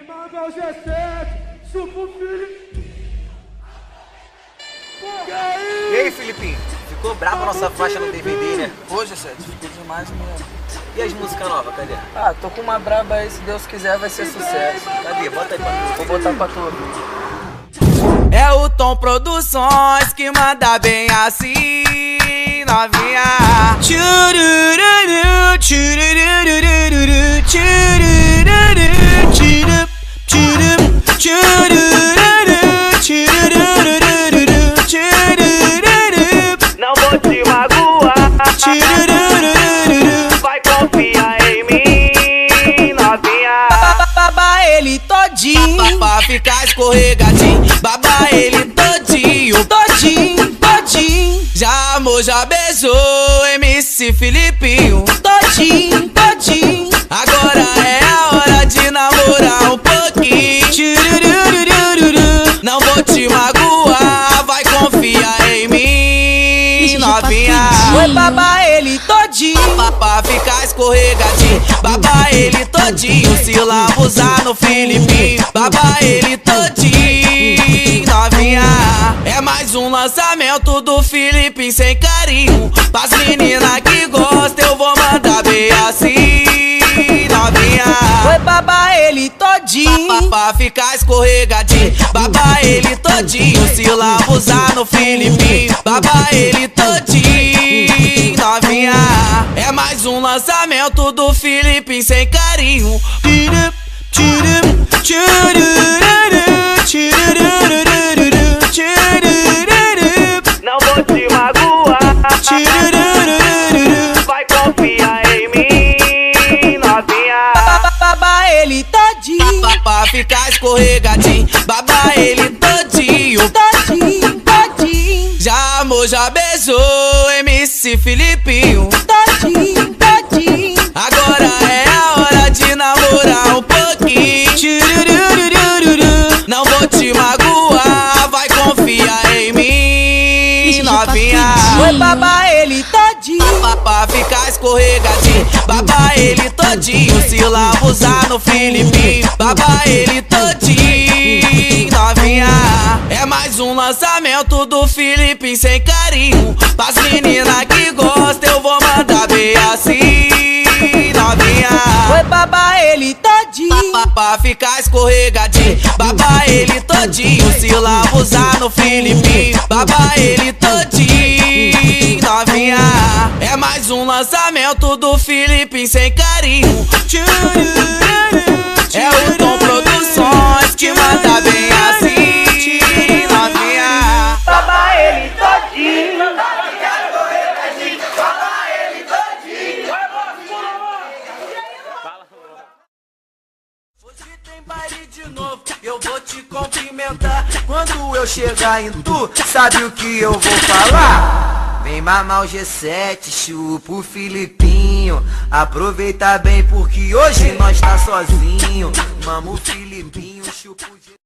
Manda o G7, chupa o filho. E aí, Filipinho? Ficou brabo a nossa faixa no DVD, né? Pô, G7, ficou demais mesmo. E as músicas novas, cadê? Ah, tô com uma braba aí, se Deus quiser vai ser sucesso. Cadê? Bota aí pra mim. Vou botar pra tu. É o Tom Produções que manda bem assim, novinha. Tchurururu, tchurururu, tchurururu, tchurururu, tchurururu, tchurururu, tchurururu. Não vou te magoar, tchurururu, vai confiar em mim, novinha. Baba ele todinho, pra ficar escorregadinho. Baba ele todinho, todinho, todinho. Já amou, já beijou MC Filipinho. Todinho, todinho. Agora é a hora de namorar um pouquinho. Tchurururururu. Não vou te magoar, vai confiar em mim, novinha. Oi, baba ele todinho, pra ficar escorregadinho. Baba ele todinho, se lambuzar no Filipinho. Baba ele todinho, novinha. É mais um lançamento do Filipinho sem carinho. Pras meninas que gostam eu vou mandar bem assim, novinha. Oi, baba ele todinho, pra ficar escorregadinho. Baba ele todinho, se lambuzar no Filipinho. Baba ele todinho, novinha. É mais um lançamento do Filipinho sem carinho. Tchurururu, tchurururu, tchurururu, tchurururu. Não vou te magoar, tchurururu, vai confiar em mim, novinha. Baba ele todinho, pra ficar escorregadinho. Baba ele todinho, todinho, todinho. Já amou, já beijou MC Filipinho. Todinho, todinho. Agora é a hora de namorar um pouquinho. Tchurururururu. Não vou te magoar, vai confiar em mim, novinha. Oi, baba ele todinho, pra ficar escorregadinho. Baba ele todinho, se lambuzar no Filipinho. Baba ele todinho, novinha. É mais um lançamento do Filipinho sem carinho. Pras meninas que gostam eu vou mandar bem assim, novinha. Oi, baba ele todinho, pra ficar escorregadinho. Baba ele todinho, se lambuzar no Filipinho. Baba ele todinho, novinha. É mais um lançamento do Filipinho sem carinho. É o Tom Produções que manda bem assim, novinha. Baba ele todinho, hoje tem baile de novo, eu vou te cumprimentar. Quando eu chegar em tu, sabe o que eu vou falar? Vem mamar o G7, chupa o Filipinho. Aproveita bem porque hoje nós tá sozinho. Mama o Filipinho, chupa o G7.